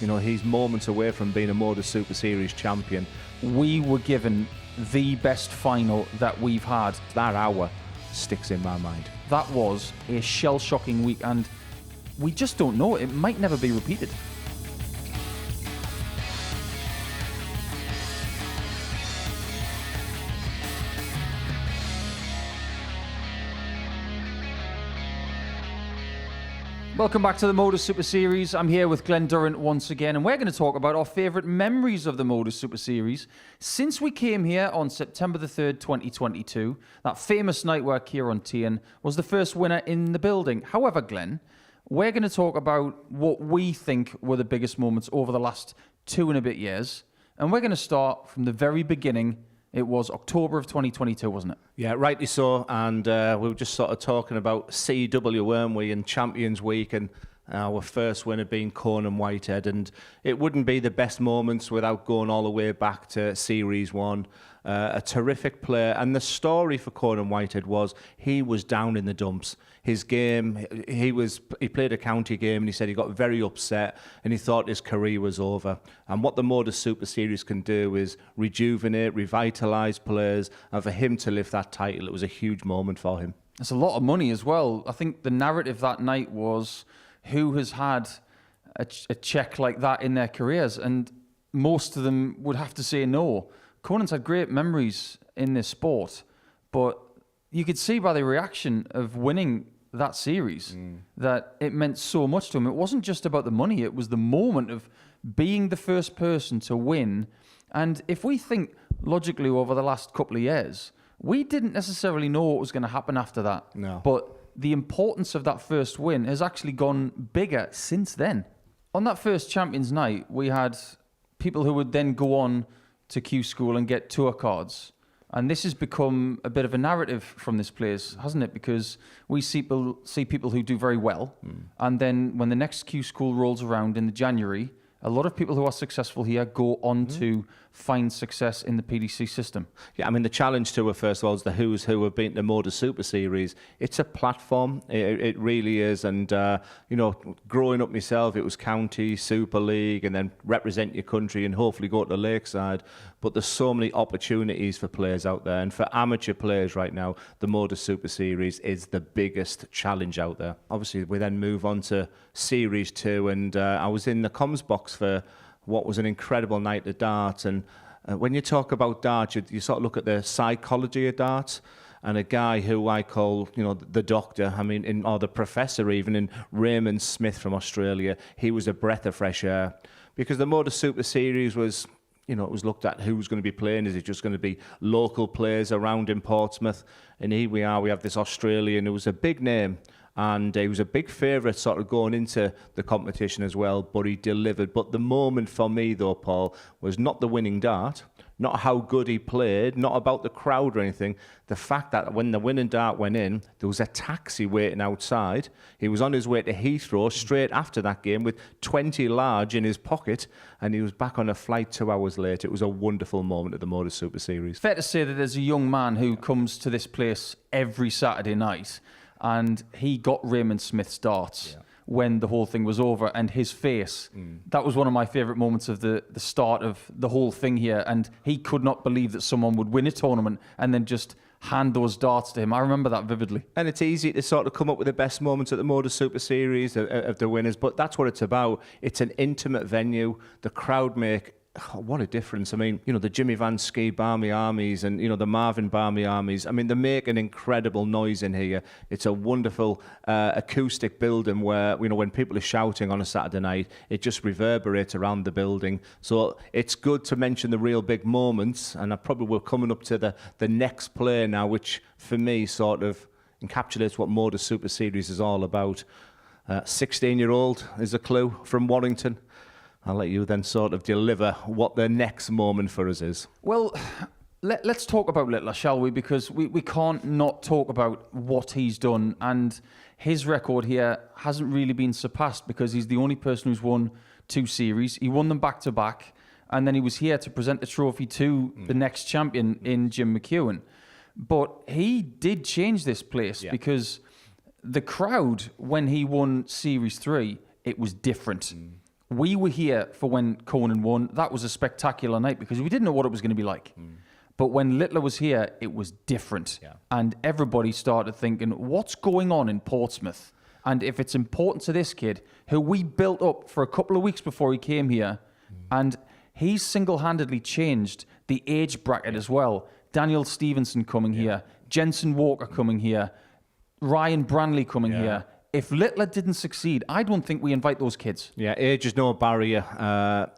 You know, he's moments away from being a MODUS Super Series champion. We were given the best final that we've had. That hour sticks in my mind. That was a shell-shocking week, and we just don't know. It might never be repeated. Welcome back to the MODUS Super Series. I'm here with Glenn Durrant once again, and we're going to talk about our favourite memories of the MODUS Super Series since we came here on September the 3rd, 2022. That famous night where Kieran Tierney was the first winner in the building. However, Glenn, we're going to talk about what we think were the biggest moments over the last 2 and a bit years, and we're going to start from the very beginning. It was October of 2022, wasn't it? Yeah, rightly so. And we were just sort of talking about CW, weren't we, in Champions Week, and our first winner being Conan Whitehead. And it wouldn't be the best moments without going all the way back to Series 1. A terrific player. And the story for Conan Whitehead was he was down in the dumps. His game, he played a county game, and he said he got very upset and he thought his career was over. And what the MODUS Super Series can do is rejuvenate, revitalise players, and for him to lift that title, it was a huge moment for him. It's a lot of money as well. I think the narrative that night was, who has had a check like that in their careers? And most of them would have to say no. Conan's had great memories in this sport, but you could see by the reaction of winning that series that it meant so much to him. It wasn't just about the money, it was the moment of being the first person to win. And if we think logically over the last couple of years, we didn't necessarily know what was going to happen after that. No. But the importance of that first win has actually gone bigger since then. On that first Champions Night, we had people who would then go on to Q School and get tour cards. And this has become a bit of a narrative from this place, hasn't it? Because we see people who do very well. And then when the next Q School rolls around in January, a lot of people who are successful here go on to find success in the PDC system. Yeah, I mean, the challenge to it, first of all, is the who's who have been to the MODUS Super Series. It's a platform. It really is. And, you know, growing up myself, it was county, Super League, and then represent your country and hopefully go to the Lakeside. But there's so many opportunities for players out there. And for amateur players right now, the MODUS Super Series is the biggest challenge out there. Obviously, we then move on to Series 2. And I was in the comms box for what was an incredible night of darts. And when you talk about darts, you sort of look at the psychology of darts. And a guy who I call, you know, the doctor, I mean, or the professor even, in Raymond Smith from Australia, he was a breath of fresh air. Because the MODUS Super Series was, you know, it was looked at who's going to be playing. Is it just going to be local players around in Portsmouth? And here we are, we have this Australian who was a big name. And he was a big favourite sort of going into the competition as well, but he delivered. But the moment for me, though, Paul, was not the winning dart, not how good he played, not about the crowd or anything. The fact that when the winning dart went in, there was a taxi waiting outside. He was on his way to Heathrow straight after that game with 20 large in his pocket, and he was back on a flight 2 hours later. It was a wonderful moment at the MODUS Super Series. Fair to say that there's a young man who comes to this place every Saturday night, and he got Raymond Smith's darts when the whole thing was over, and his face, that was one of my favourite moments of the start of the whole thing here, and he could not believe that someone would win a tournament and then just hand those darts to him. I remember that vividly. And it's easy to sort of come up with the best moments at the MODUS Super Series of the winners, but that's what it's about. It's an intimate venue. The crowd make... Oh, what a difference. I mean, you know, the Jimmy Van Ski Barmy Armies and, you know, the Marvin Barmy Armies. I mean, they make an incredible noise in here. It's a wonderful acoustic building where, you know, when people are shouting on a Saturday night, it just reverberates around the building. So it's good to mention the real big moments. And I probably we're coming up to the next play now, which for me sort of encapsulates what MODUS Super Series is all about. 16-year-old is a clue from Warrington. I'll let you then sort of deliver what the next moment for us is. Well, let's talk about Littler, shall we? Because we can't not talk about what he's done. And his record here hasn't really been surpassed because he's the only person who's won 2 series. He won them back-to-back. And then he was here to present the trophy to the next champion in Jim McEwen. But he did change this place because the crowd, when he won Series 3, it was different. We were here for when Conan won. That was a spectacular night because we didn't know what it was going to be like. But when Littler was here, it was different. Yeah. And everybody started thinking, what's going on in Portsmouth? And if it's important to this kid, who we built up for a couple of weeks before he came here, and he's single-handedly changed the age bracket as well. Daniel Stevenson coming here, Jensen Walker coming here, Ryan Branley coming here. If Littler didn't succeed, I don't think we invite those kids. Yeah, age is no barrier.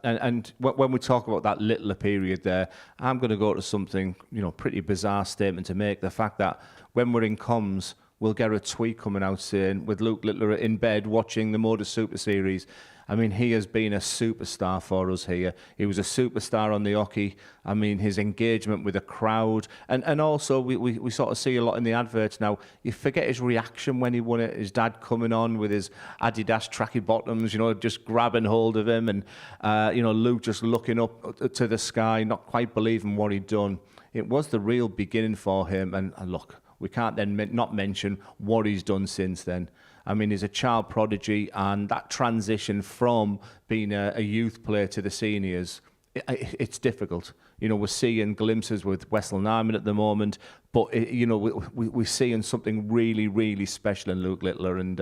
And when we talk about that Littler period there, I'm going to go to something, pretty bizarre statement to make. The fact that when we're in comms, we'll get a tweet coming out saying, with Luke Littler in bed watching the MODUS Super Series. I mean, he has been a superstar for us here. He was a superstar on the hockey. I mean, his engagement with the crowd. And also, we sort of see a lot in the adverts now. You forget his reaction when he won it. His dad coming on with his Adidas tracky bottoms, just grabbing hold of him. And, Luke just looking up to the sky, not quite believing what he'd done. It was the real beginning for him. And look, we can't then not mention what he's done since then. I mean, he's a child prodigy, and that transition from being a youth player to the seniors, it's difficult. We're seeing glimpses with Wessel Nyman at the moment, but, we're seeing something really, really special in Luke Littler, and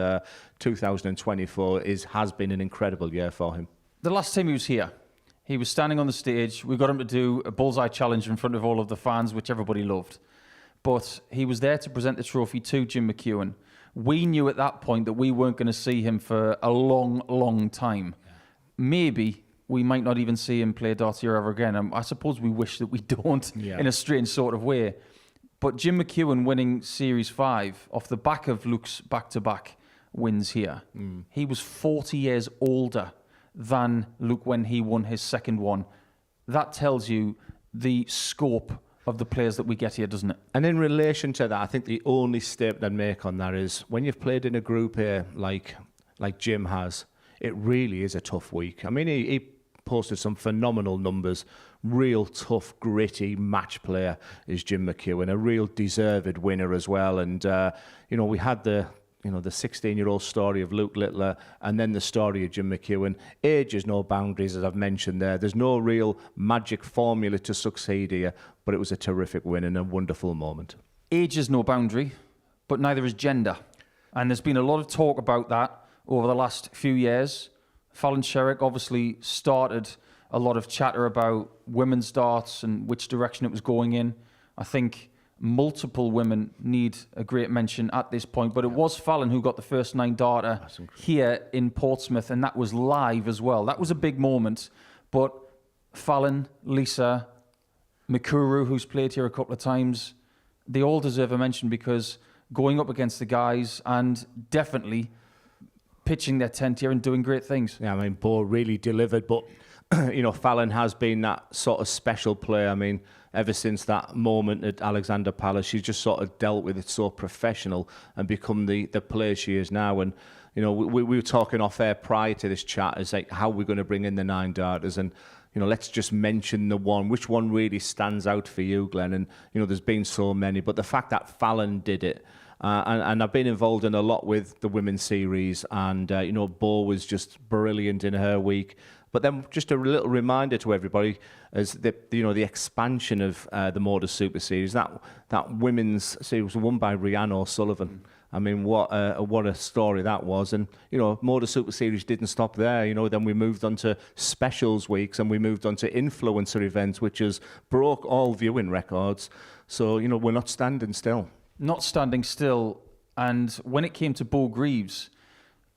2024 has been an incredible year for him. The last time he was here, he was standing on the stage. We got him to do a bullseye challenge in front of all of the fans, which everybody loved. But he was there to present the trophy to Jim McEwen. We knew at that point that we weren't going to see him for a long, long time. Yeah. Maybe we might not even see him play Dartier ever again. I suppose we wish that we don't in a strange sort of way. But Jim McEwen winning Series 5 off the back of Luke's back-to-back wins here, he was 40 years older than Luke when he won his second one. That tells you the scope of the players that we get here, doesn't it? And in relation to that, I think the only statement I'd make on that is when you've played in a group here like Jim has, it really is a tough week. I mean, he posted some phenomenal numbers. Real tough, gritty match player is Jim McEwen, a real deserved winner as well. And, we had the 16-year-old story of Luke Littler, and then the story of Jim McEwen. Age is no boundaries, as I've mentioned there. There's no real magic formula to succeed here, but it was a terrific win and a wonderful moment. Age is no boundary, but neither is gender. And there's been a lot of talk about that over the last few years. Fallon Sherrick obviously started a lot of chatter about women's darts and which direction it was going in. I think multiple women need a great mention at this point, but it was Fallon who got the first 9 darter here in Portsmouth, and that was live as well. That was a big moment, but Fallon, Lisa, Mikuru, who's played here a couple of times, they all deserve a mention because going up against the guys and definitely pitching their tent here and doing great things. Yeah, I mean, Bo really delivered, but Fallon has been that sort of special player. I mean, ever since that moment at Alexander Palace, she's just sort of dealt with it so professional and become the player she is now. And, we were talking off air prior to this chat as like how we're going to bring in the 9 darters. And, let's just mention the one. Which one really stands out for you, Glenn? And, there's been so many. But the fact that Fallon did it, and I've been involved in a lot with the women's series, and, Bo was just brilliant in her week. But then just a little reminder to everybody as the expansion of the MODUS Super Series, that women's series was won by Rhiannon O'Sullivan. I mean, what a story that was. And, MODUS Super Series didn't stop there. Then we moved on to specials weeks and we moved on to influencer events, which has broke all viewing records. So, we're not standing still. Not standing still. And when it came to Bo Greaves,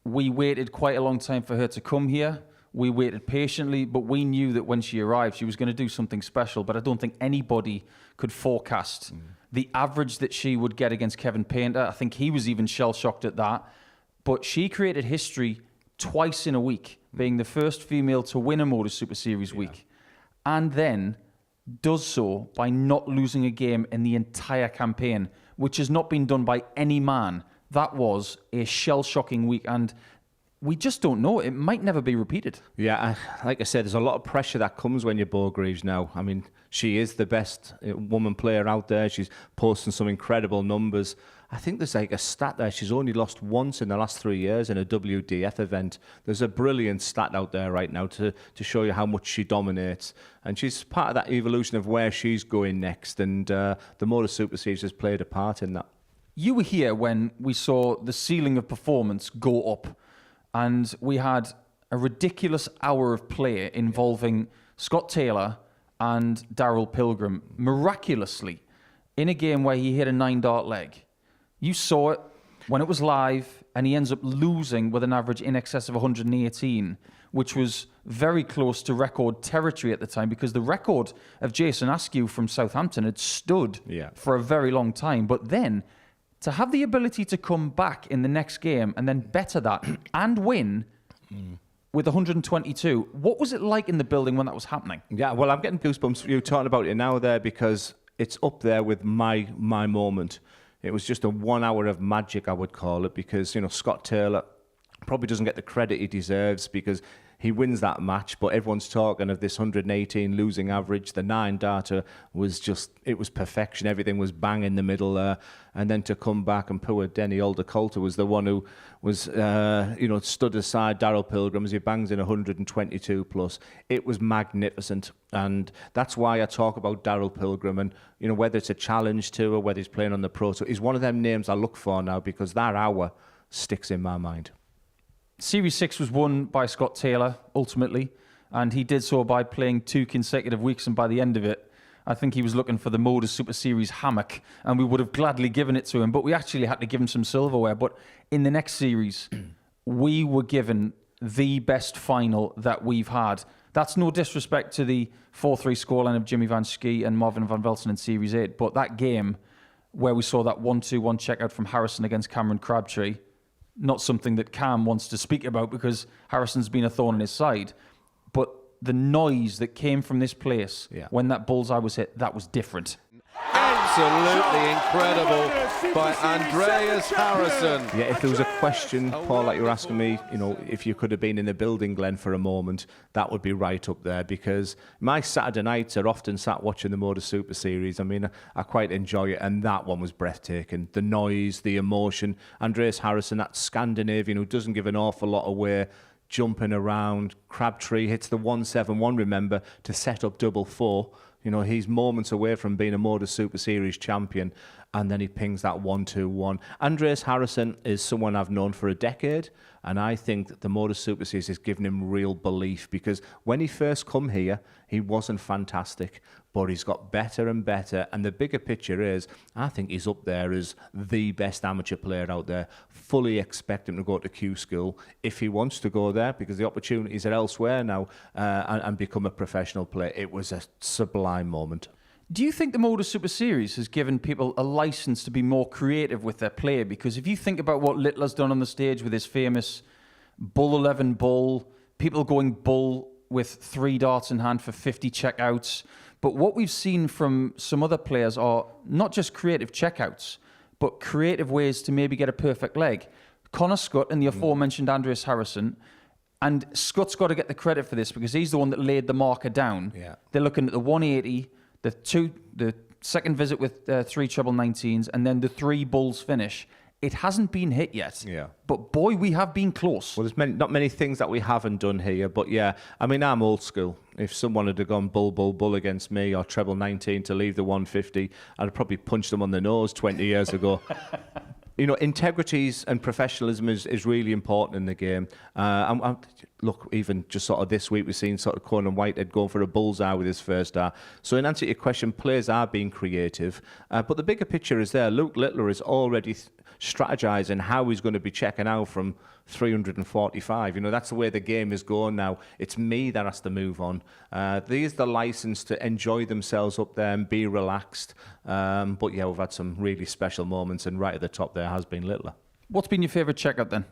we waited quite a long time for her to come here. We waited patiently, but we knew that when she arrived, she was going to do something special. But I don't think anybody could forecast the average that she would get against Kevin Painter. I think he was even shell-shocked at that. But she created history twice in a week, being the first female to win a MODUS Super Series week. And then does so by not losing a game in the entire campaign, which has not been done by any man. That was a shell-shocking week, and we just don't know. It might never be repeated. Yeah, like I said, there's a lot of pressure that comes when you're Bo Greaves now. I mean, she is the best woman player out there. She's posting some incredible numbers. I think there's like a stat there. She's only lost once in the last 3 years in a WDF event. There's a brilliant stat out there right now to show you how much she dominates. And she's part of that evolution of where she's going next. And the MODUS Super Series has played a part in that. You were here when we saw the ceiling of performance go up, and we had a ridiculous hour of play involving Scott Taylor and Daryl Pilgrim, miraculously, in a game where he hit a 9-dart leg. You saw it when it was live, and he ends up losing with an average in excess of 118, which was very close to record territory at the time, because the record of Jason Askew from Southampton had stood for a very long time. But then, to have the ability to come back in the next game and then better that and win with 122, what was it like in the building when that was happening? Yeah, well, I'm getting goosebumps for you talking about it now there, because it's up there with my moment. It was just a 1 hour of magic, I would call it, because, you know, Scott Taylor probably doesn't get the credit he deserves because he wins that match, but everyone's talking of this 118 losing average. The 9-darter was just, it was perfection. Everything was bang in the middle there. And then to come back, and poor Denny Alder-Coulter was the one who was, stood aside Daryl Pilgrim as he bangs in 122 plus. It was magnificent. And that's why I talk about Daryl Pilgrim. And, you know, whether it's a challenge tour or whether he's playing on the Pro Tour, he's one of them names I look for now, because that hour sticks in my mind. Series 6 was won by Scott Taylor, ultimately, and he did so by playing 2 consecutive weeks, and by the end of it, I think he was looking for the MODUS Super Series hammock, and we would have gladly given it to him, but we actually had to give him some silverware. But in the next series, we were given the best final that we've had. That's no disrespect to the 4-3 scoreline of Jimmy Van Schie and Marvin van Velsen in Series 8, but that game where we saw that 1-2-1 checkout from Harrison against Cameron Crabtree, not something that Cam wants to speak about because Harrison's been a thorn in his side. But the noise that came from this place when that bullseye was hit, that was different. Absolutely incredible by Andreas Harrison. Yeah, if there was a question, Paul, like you were asking me, you know, if you could have been in the building, Glenn, for a moment, that would be right up there, because my Saturday nights are often sat watching the MODUS Super Series. I mean, I quite enjoy it, and that one was breathtaking. The noise, the emotion. Andreas Harrison, that Scandinavian who doesn't give an awful lot away, jumping around. Crabtree hits the 171, remember, to set up double 4. You know, he's moments away from being a MODUS Super Series champion, and then he pings that 1-2-1. Andreas Harrison is someone I've known for a decade, and I think that the MODUS Super Series has given him real belief, because when he first come here, he wasn't fantastic, but he's got better and better, and the bigger picture is, I think he's up there as the best amateur player out there. Fully expect him to go to Q School if he wants to go there, because the opportunities are elsewhere now, and become a professional player. It was a sublime moment. Do you think the MODUS Super Series has given people a license to be more creative with their play? Because if you think about what Littler's done on the stage with his famous Bull 11 bull, people going bull with 3 darts in hand for 50 checkouts. But what we've seen from some other players are not just creative checkouts, but creative ways to maybe get a perfect leg. Connor Scott and the aforementioned Andreas Harrison. And Scott's got to get the credit for this because he's the one that laid the marker down. Yeah. They're looking at the 180, the second visit with 3 treble 19s, and then the 3 bulls finish. It hasn't been hit yet. Yeah. But boy, we have been close. Well, there's not many things that we haven't done here, but yeah, I mean, I'm old school. If someone had gone bull against me, or treble 19 to leave the 150, I'd have probably punched them on the nose 20 years ago. You know, integrity and professionalism is really important in the game. Look, even just sort of this week, we've seen sort of Conan Whitehead going for a bullseye with his first dart. So in answer to your question, players are being creative. But the bigger picture is there. Luke Littler is already strategizing how he's going to be checking out from 345. You know, that's the way the game is going now. It's me that has to move on. There's the license to enjoy themselves up there and be relaxed. But yeah, we've had some really special moments, and right at the top there has been Littler. What's been your favourite checkout then?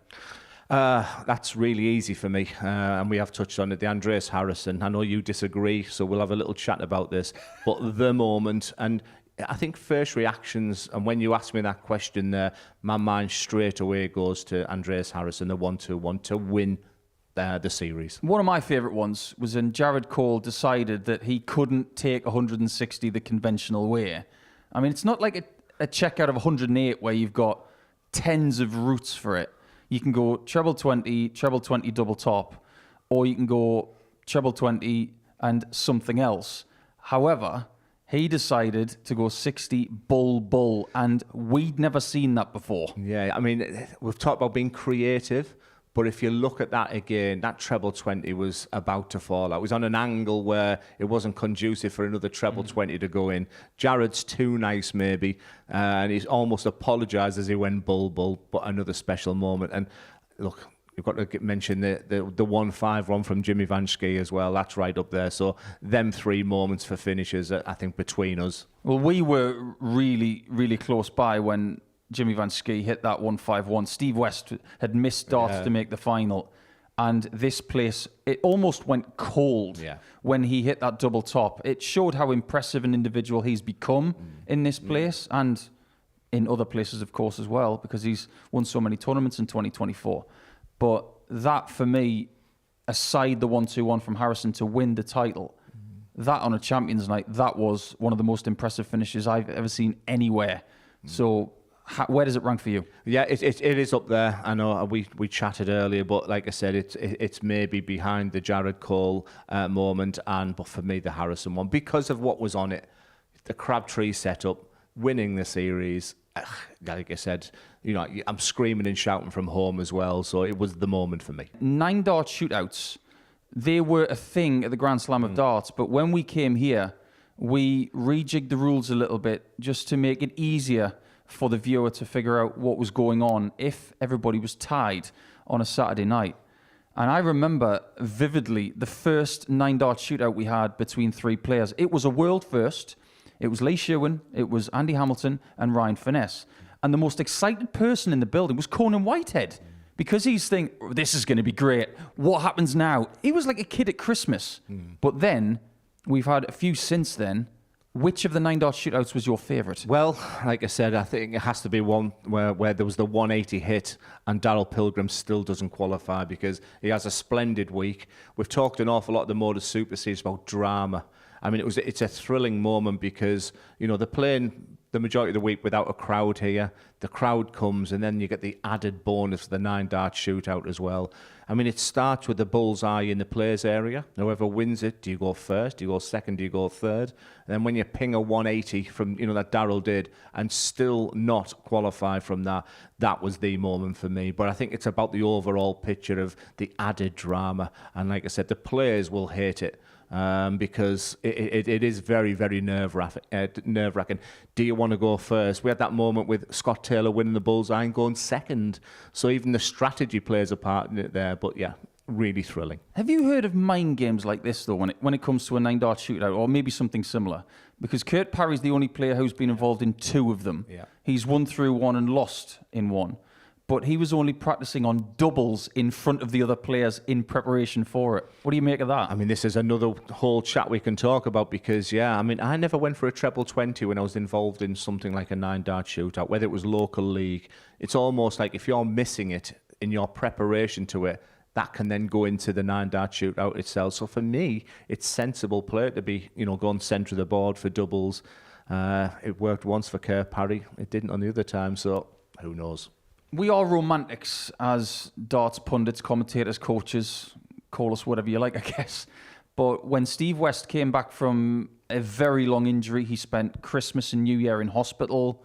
That's really easy for me, and we have touched on it, the Andreas Harrison. I know you disagree, so we'll have a little chat about this. But the moment, and I think first reactions, and when you ask me that question there, my mind straight away goes to Andreas Harrison, the 1-2-1 to win the series. One of my favourite ones was when Jared Cole decided that he couldn't take 160 the conventional way. I mean, it's not like a check out of 108 where you've got tens of routes for it. You can go treble 20 double top, or you can go treble 20 and something else. However, he decided to go 60 bull, and we'd never seen that before. Yeah, I mean, we've talked about being creative, but if you look at that again, that treble 20 was about to fall out. It was on an angle where it wasn't conducive for another treble 20 to go in. Jared's too nice, maybe, and he's almost apologised as he went bull, but another special moment. And look, you've got to mention the 1-5 run from Jimmy Van Schie as well. That's right up there. So them 3 moments for finishes, I think, between us. Well, we were really, really close by when Jimmy Van Schie hit that 1-5-1. Steve West had missed darts to make the final. And this place, it almost went cold when he hit that double top. It showed how impressive an individual he's become in this place and in other places, of course, as well, because he's won so many tournaments in 2024. But that, for me, aside the 1-2-1 from Harrison to win the title, that on a Champions Night, that was one of the most impressive finishes I've ever seen anywhere. So where does it rank for you? Yeah, it is up there. I know we chatted earlier, but like I said, it's maybe behind the Jared Cole moment, but for me, the Harrison one, because of what was on it, the Crabtree setup, winning the series. Like I said, I'm screaming and shouting from home as well, so it was the moment for me. 9 dart shootouts, they were a thing at the Grand Slam of darts, but when we came here, we rejigged the rules a little bit just to make it easier for the viewer to figure out what was going on if everybody was tied on a Saturday night. And I remember vividly the first 9 dart shootout we had between 3 players. It was a world first. It was Lee Sherwin, it was Andy Hamilton, and Ryan Finesse. And the most excited person in the building was Conan Whitehead, because he's thinking, this is going to be great. What happens now? He was like a kid at Christmas. But then, we've had a few since then. Which of the 9 dart shootouts was your favourite? Well, like I said, I think it has to be one where there was the 180 hit and Darryl Pilgrim still doesn't qualify because he has a splendid week. We've talked an awful lot of the MODUS Super Series about drama. I mean, it's a thrilling moment because, they're playing the majority of the week without a crowd here. The crowd comes and then you get the added bonus of the 9 dart shootout as well. I mean, it starts with the bullseye in the players area. Whoever wins it, do you go first? Do you go second? Do you go third? And then when you ping a 180 from, that Darryl did and still not qualify from that, that was the moment for me. But I think it's about the overall picture of the added drama. And like I said, the players will hate it. Because it is very, very nerve-wracking. Do you want to go first? We had that moment with Scott Taylor winning the bullseye and going second. So even the strategy plays a part in it there. But yeah, really thrilling. Have you heard of mind games like this, though, when it comes to a 9 dart shootout, or maybe something similar? Because Kurt Parry's the only player who's been involved in 2 of them. Yeah. He's won through 1 and lost in 1. But he was only practicing on doubles in front of the other players in preparation for it. What do you make of that? I mean, this is another whole chat we can talk about because, I never went for a treble 20 when I was involved in something like a 9 dart shootout, whether it was local league. It's almost like if you're missing it in your preparation to it, that can then go into the 9 dart shootout itself. So for me, it's sensible play to be, going centre of the board for doubles. It worked once for Kerr Parry. It didn't on the other time, so who knows? We are romantics as darts pundits, commentators, coaches, call us whatever you like, I guess. But when Steve West came back from a very long injury, he spent Christmas and New Year in hospital.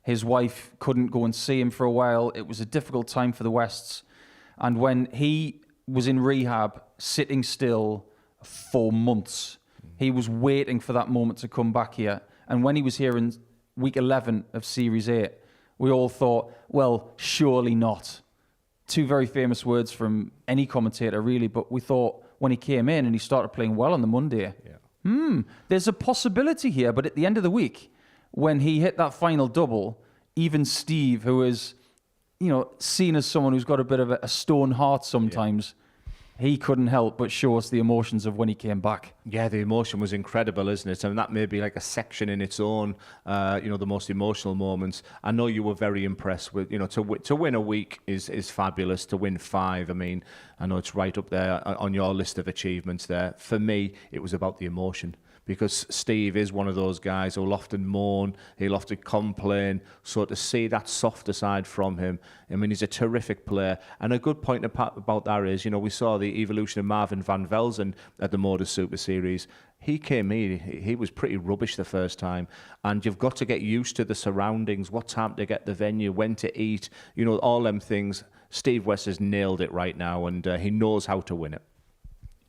His wife couldn't go and see him for a while. It was a difficult time for the Wests. And when he was in rehab, sitting still for months, he was waiting for that moment to come back here. And when he was here in week 11 of Series 8, we all thought, well, surely not. 2 very famous words from any commentator, really. But we thought when he came in and he started playing well on the Monday, there's a possibility here. But at the end of the week, when he hit that final double, even Steve, who is, seen as someone who's got a bit of a stone heart sometimes, he couldn't help but show us the emotions of when he came back. Yeah, the emotion was incredible, isn't it? And that may be like a section in its own, the most emotional moments. I know you were very impressed with, to win a week is fabulous. To win 5, I mean, I know it's right up there on your list of achievements there. For me, it was about the emotion. because Steve is one of those guys who'll often moan, he'll often complain. So to see that softer side from him, I mean, he's a terrific player. And a good point about that is, we saw the evolution of Marvin van Velzen at the MODUS Super Series. He came in, he was pretty rubbish the first time. And you've got to get used to the surroundings, what time to get the venue, when to eat, all them things. Steve West has nailed it right now, and he knows how to win it.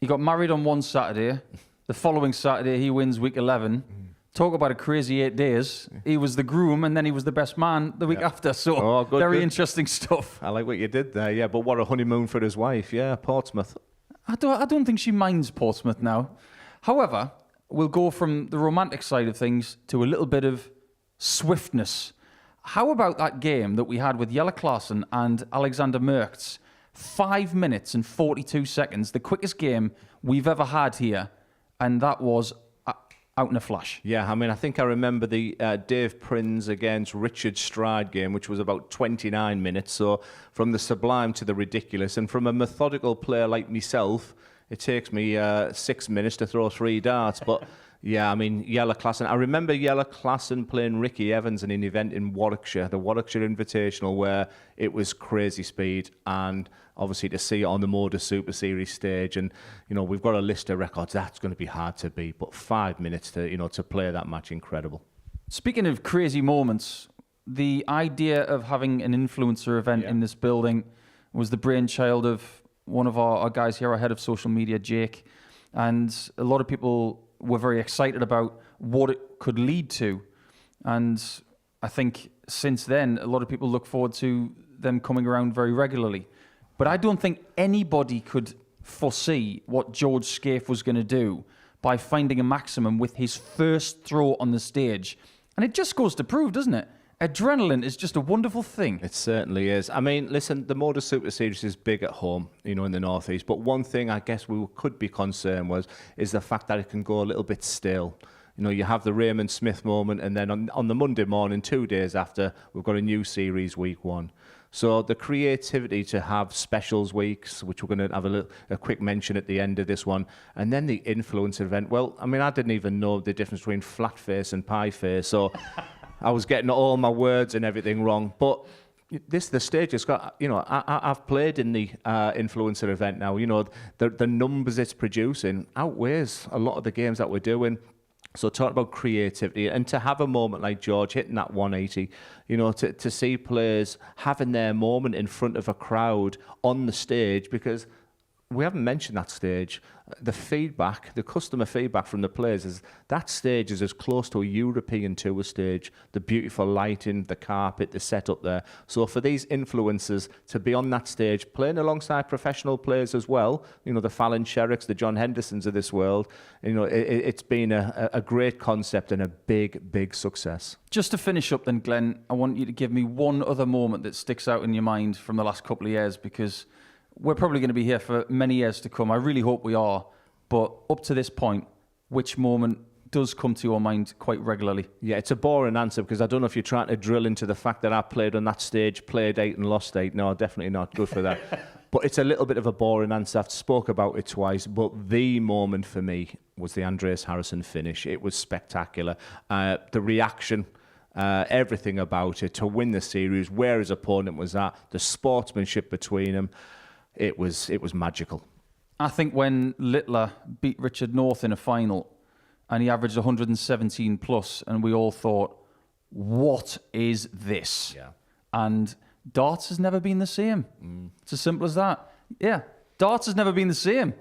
He got married on one Saturday. The following Saturday, he wins week 11. Talk about a crazy 8 days. He was the groom, and then he was the best man the week after. So very interesting stuff. I like what you did there, yeah. But what a honeymoon for his wife, yeah, Portsmouth. I don't think she minds Portsmouth now. However, we'll go from the romantic side of things to a little bit of swiftness. How about that game that we had with Jelle Klaassen and Alexander Merckx? 5 minutes and 42 seconds, the quickest game we've ever had here, and that was out in a flash. Yeah, I mean, I think I remember the Dave Prins against Richard Stride game, which was about 29 minutes. So from the sublime to the ridiculous, and from a methodical player like myself, it takes me 6 minutes to throw 3 darts. But yeah, I mean, Jelle Klaassen. I remember Jelle Klaassen playing Ricky Evans in an event in Warwickshire, the Warwickshire Invitational, where it was crazy speed, and obviously to see it on the MODUS Super Series stage, and we've got a list of records that's going to be hard to beat. But 5 minutes to play that match, incredible. Speaking of crazy moments, the idea of having an influencer event in this building was the brainchild of one of our guys here, our head of social media, Jake, and a lot of people were very excited about what it could lead to. And I think since then, a lot of people look forward to them coming around very regularly. But I don't think anybody could foresee what George Scaife was going to do by finding a maximum with his first throw on the stage. And it just goes to prove, doesn't it? Adrenaline is just a wonderful thing. It certainly is. I mean, listen, the MODUS Super Series is big at home, in the North East. But one thing I guess we could be concerned is the fact that it can go a little bit still. You have the Raymond Smith moment, and then on the Monday morning, 2 days after, we've got a new series week 1. So the creativity to have specials weeks, which we're going to have a quick mention at the end of this one, and then the influencer event. Well, I mean, I didn't even know the difference between flat face and pie face, so I was getting all my words and everything wrong. But the stage has got, I've played in the influencer event now. The numbers it's producing outweighs a lot of the games that we're doing. So talk about creativity, and to have a moment like George hitting that 180, to see players having their moment in front of a crowd on the stage, because we haven't mentioned that stage. The feedback, the customer feedback from the players is that stage is as close to a European tour stage. The beautiful lighting, the carpet, the setup there. So for these influencers to be on that stage, playing alongside professional players as well, the Fallon Sherricks, the John Hendersons of this world, it's been a great concept and a big, big success. Just to finish up then, Glenn, I want you to give me one other moment that sticks out in your mind from the last couple of years, because we're probably going to be here for many years to come. I really hope we are. But up to this point, which moment does come to your mind quite regularly? Yeah, it's a boring answer, because I don't know if you're trying to drill into the fact that I played on that stage, played 8 and lost 8. No, definitely not good for that. But it's a little bit of a boring answer. I've spoke about it twice. But the moment for me was the Andreas Harrison finish. It was spectacular. The reaction, everything about it, to win the series, where his opponent was at, the sportsmanship between them. It was magical. I think when Littler beat Richard North in a final and he averaged 117 plus, and we all thought, what is this? Yeah. And darts has never been the same. It's as simple as that. Yeah, darts has never been the same.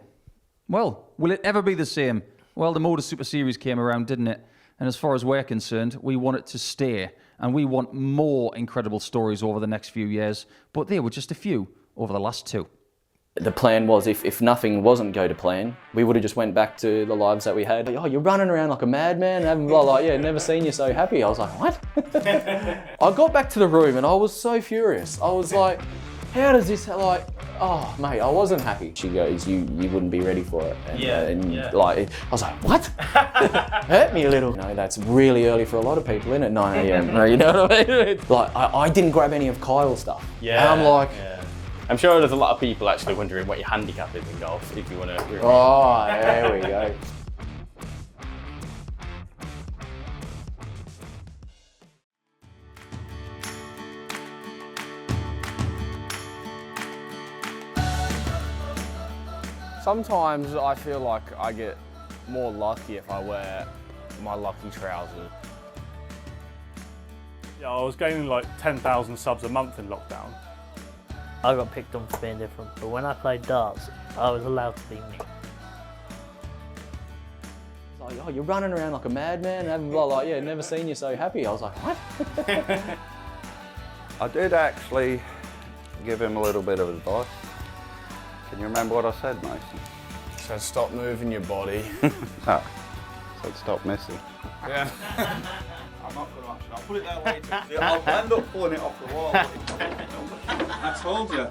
Well, will it ever be the same? Well, the MODUS Super Series came around, didn't it? And as far as we're concerned, we want it to stay. And we want more incredible stories over the next few years. But there were just a few over the last 2. The plan was, if nothing wasn't go to plan, we would have just went back to the lives that we had. Oh, you're running around like a madman, having blah, like, yeah, never seen you so happy. I was like, what? I got back to the room and I was so furious. I was like, how does this, like, oh, mate, I wasn't happy. She goes, you wouldn't be ready for it. And, like, I was like, what? Hurt me a little. That's really early for a lot of people, isn't it? 9 a.m. You know what I mean? Like, I didn't grab any of Kyle's stuff. Yeah. And I'm like, I'm sure there's a lot of people actually wondering what your handicap is in golf, if you want to. Oh, there we go. Sometimes I feel like I get more lucky if I wear my lucky trousers. Yeah, I was gaining like 10,000 subs a month in lockdown. I got picked on for being different, but when I played darts, I was allowed to be me. Like, oh, you're running around like a madman, and blah, like, yeah, never seen you so happy. I was like, what? I did actually give him a little bit of advice. Can you remember what I said, Mason? So stop moving your body. Oh, so stop missing. Yeah. I'm not going to actually. I'll put it there later. I'll end up pulling it off the wall. I told you.